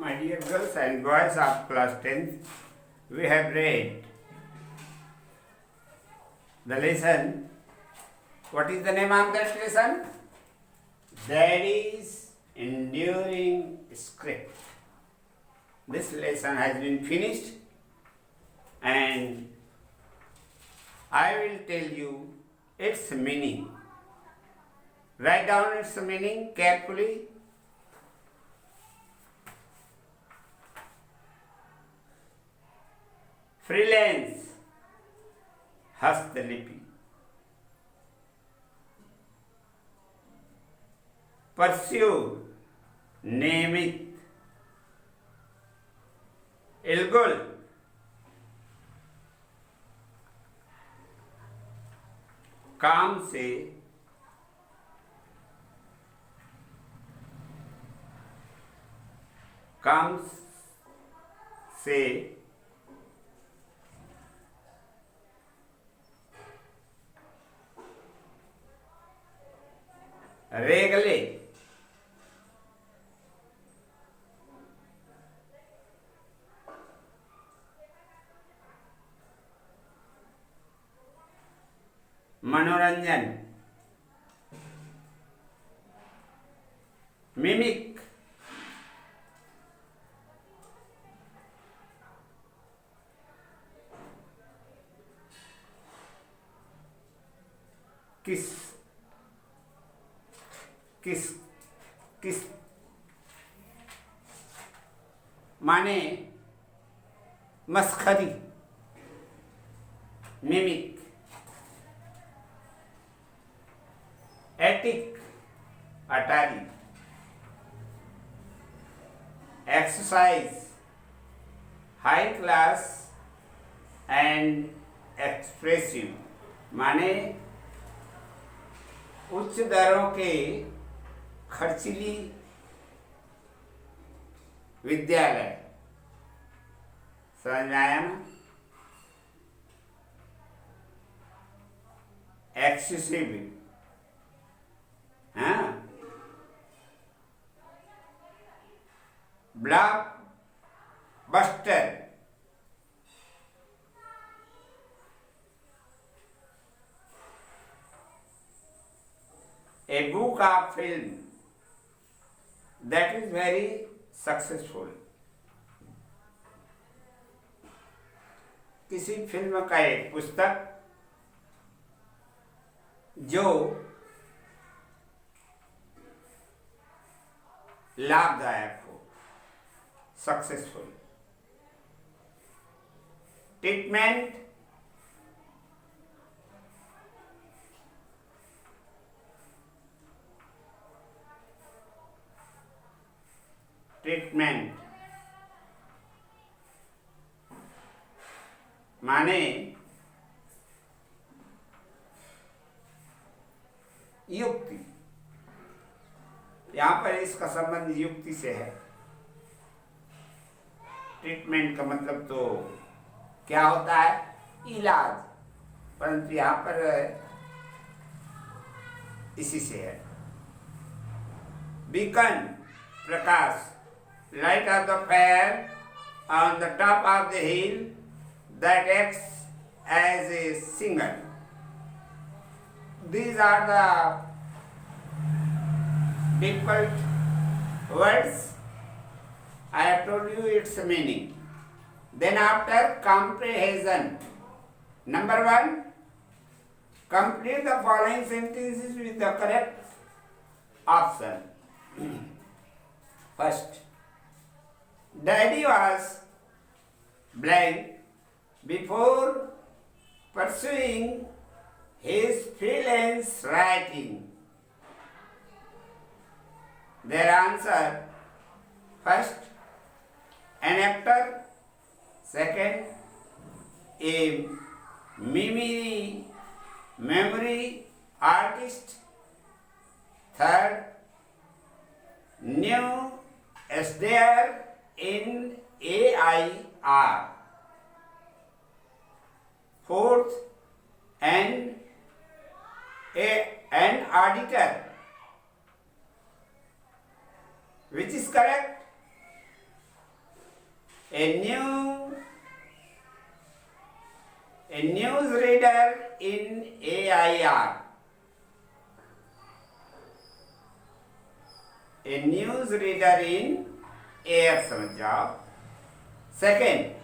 My dear girls and boys of class 10, we have read the lesson. What is the name of that lesson? Daddy's Enduring Script. This lesson has been finished and I will tell you its meaning. Write down its meaning carefully. Freelance हस्तलिपि, pursue नियमित, इल्गुल काम से, काम से रेगले मनोरंजन, mimic किस किस किस माने मस्खरी, मिमिक, एटिक अटारी, exercise high class and expressive माने उच्च दरों के खर्चीली विद्यालय। समझ में आया ना? एक्सेसिव, हाँ, block buster, a book of film that is very successful. किसी फिल्म का एक पुस्तक जो लाभदायक हो, सक्सेसफुल। ट्रीटमेंट ट्रीटमेंट माने युक्ति। यहां पर इसका संबंध युक्ति से है। ट्रीटमेंट का मतलब तो क्या होता है? इलाज, परंतु यहां पर इसी से है। Beacon Prakash, light of the fire on the top of the hill that acts as a signal. These are the difficult words. I have told you its meaning. Then after comprehension, number 1, complete the following sentences with the correct option. First, Daddy was blank before pursuing his freelance writing. Their answer: first, an actor; second, a memory artist; third, new SDR in AIR; fourth, an auditor. Which is correct? A news reader in AIR. A news reader in AIR समझ जाओ. Second,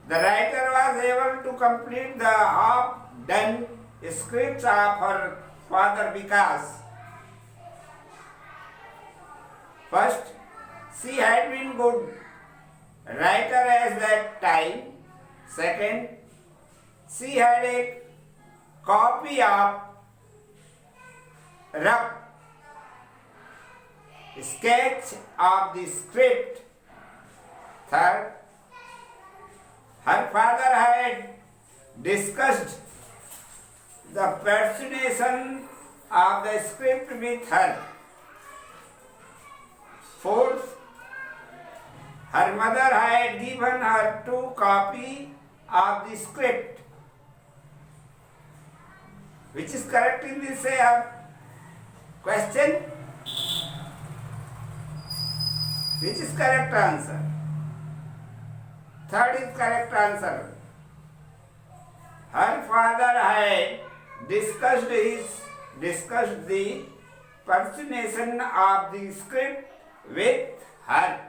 the writer was able to complete the half-done scripts of her father because first, she had been good writer at that time. Second, she had a copy of rough sketch of the script. Third, her father had discussed the persuasion of the script with her. Fourth, her mother had given her 2 copies of the script. Which is correct in this question? Which is correct answer? Third is correct answer. Her father had discussed the persuasion of the script with her.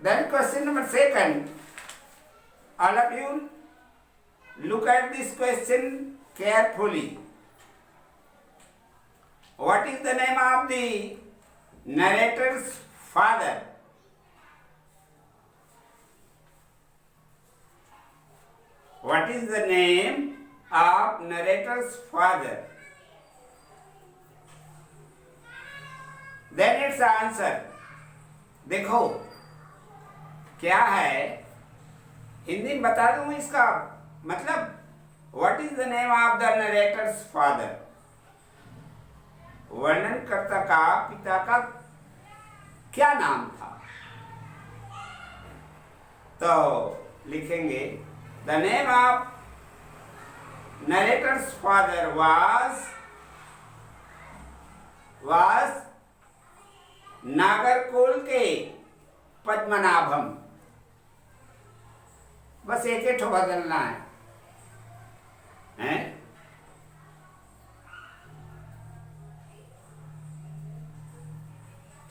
Then question number 2. All of you look at this question carefully. What is the name of the narrator's father? What is the name of narrator's father? Then its answer. देखो क्या है, हिंदी में बता दूं इसका मतलब. What is the name of the narrator's father? वर्णनकर्ता का पिता का क्या नाम था? तो लिखेंगे the name of narrator's father was नागरकोल के पद्मनाभम. बस एक ठो बदलना है, हैं?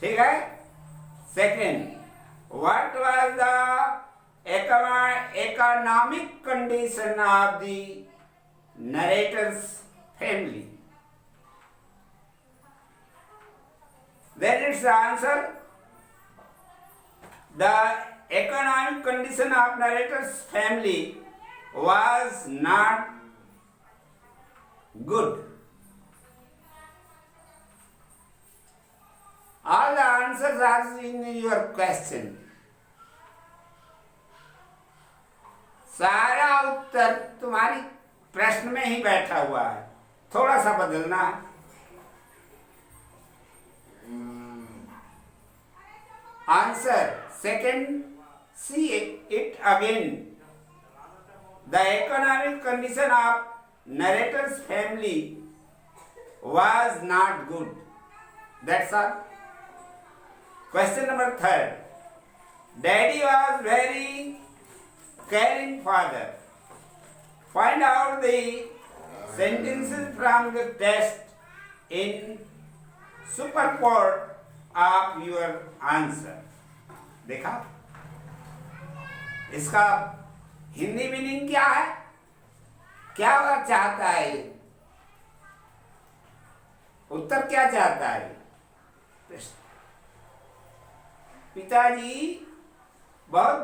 ठीक है. Second, what was the economic condition of the narrator's family? Then its answer. The economic condition of narrator's family was not good. All the answers are in your question. सारा उत्तर तुम्हारी प्रश्न में ही बैठा हुआ है, थोड़ा सा बदलना है. Answer. Second, see it again. The economic condition of narrator's family was not good. That's all. Question number 3. Daddy was very caring father. Find out the sentences from the test in superport of your answer. देखा, इसका Hindi meaning क्या है, क्या चाहता है, उत्तर क्या चाहता है? पिताजी बहुत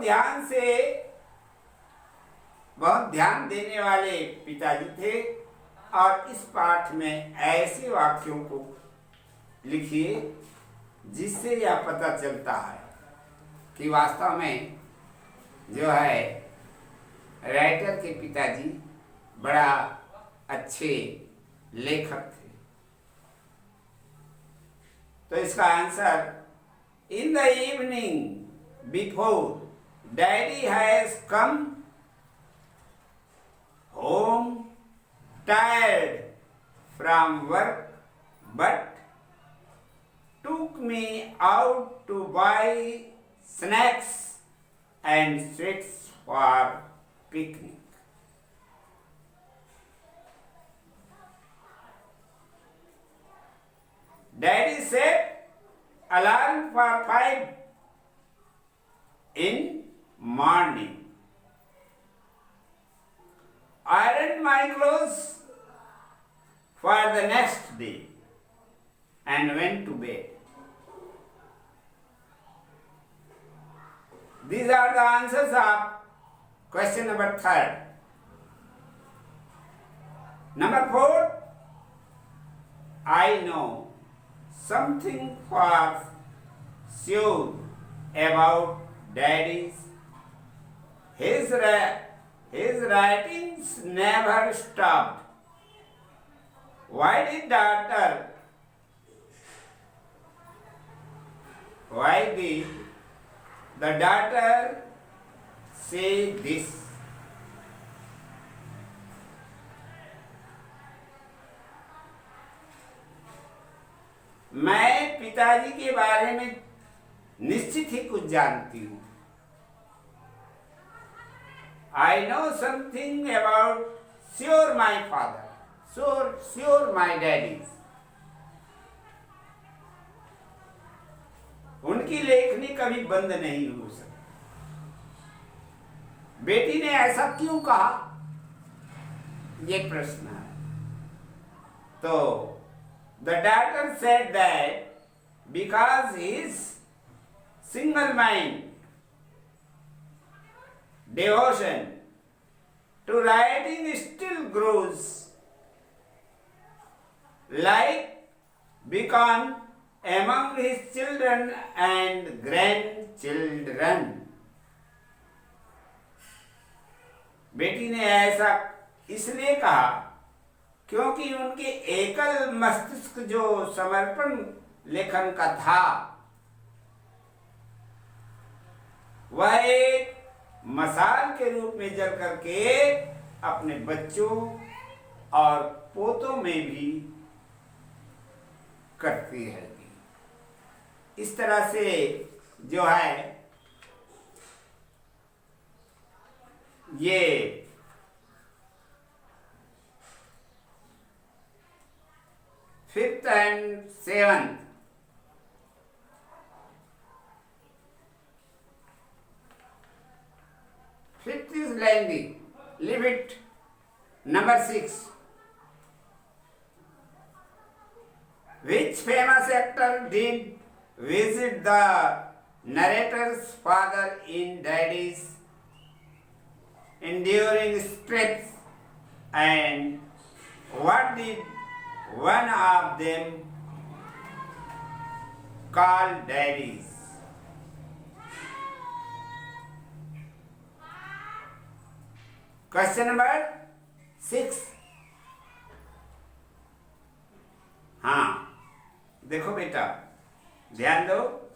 ध्यान देने वाले पिताजी थे. और इस पाठ में ऐसे वाक्यों को लिखिए जिससे यह पता चलता है कि वास्तव में जो है राइटर के पिताजी बड़ा अच्छे लेखक थे. तो इसका answer, in the evening before daddy has come home tired from work, but took me out to buy snacks and sweets for picnic. Daddy set alarm for 5 in morning. Ironed my clothes for the next day and went to bed. These are the answers of question number 3. Number 4, I know something for sure about Daddy's. His writings never stopped. Why did the daughter say this? मैं पिताजी के बारे में निश्चित ही कुछ जानती हूँ. I know something about sure my father, sure my daddy. उनकी लेखनी कभी बंद नहीं हो सकती. बेटी ने ऐसा क्यों कहा, ये प्रश्न है. तो the daughter said that because his single mind devotion to writing still grows like beacon among his children and grandchildren. बेटी ने ऐसा इसलिए कहा क्योंकि उनके एकल मस्तिष्क जो समर्पण लेखन का था, वह एक मसाल के रूप में जल करके अपने बच्चों और पोतों में भी करती है. इस तरह से जो है ये 5th and 7th Fifth is lengthy. Leave it. Number 6. Which famous actor did visit the narrator's father in Daddy's enduring strips, and what did one of them call Daddy's? Question number 6. हाँ, देखो बेटा, ध्यान दो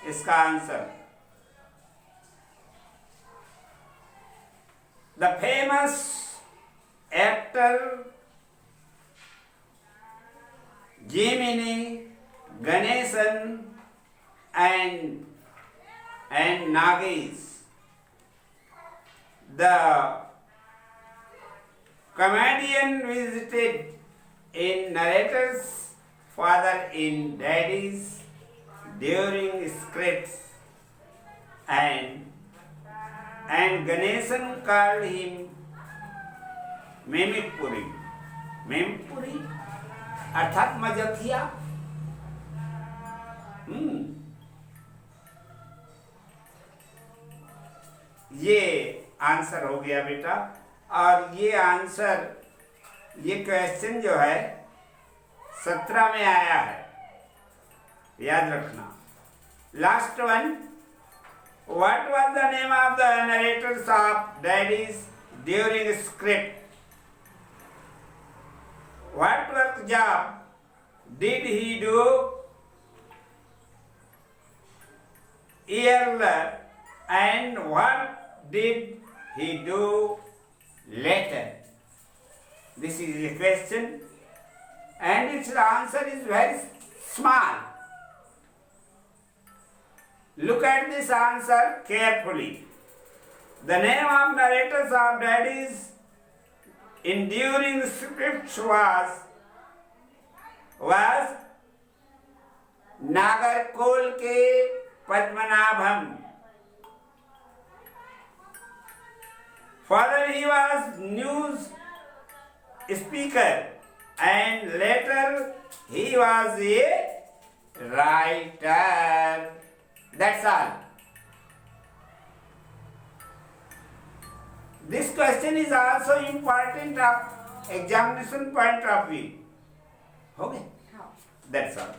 इसका answer. The famous actor Jiminy Ganesan and Nagesh. The comedian visited in narrator's father in Daddy's during scripts, and Ganesan called him Memipuri. Memipuri अर्थात मजथिया. ये answer हो गया बेटा. और ये आंसर, ये क्वेश्चन जो है 17 में आया है, याद रखना. Last one. What was the name of the narrators of Daddy's during script? What work job did he do earlier, and what did he do later? This is a question, and its answer is very small. Look at this answer carefully. The name of narrators of Daddy's enduring scripts was नागरकोल के Padmanabham. Father, he was news speaker and later he was a writer. That's all. This question is also important of examination point of view. Okay? That's all.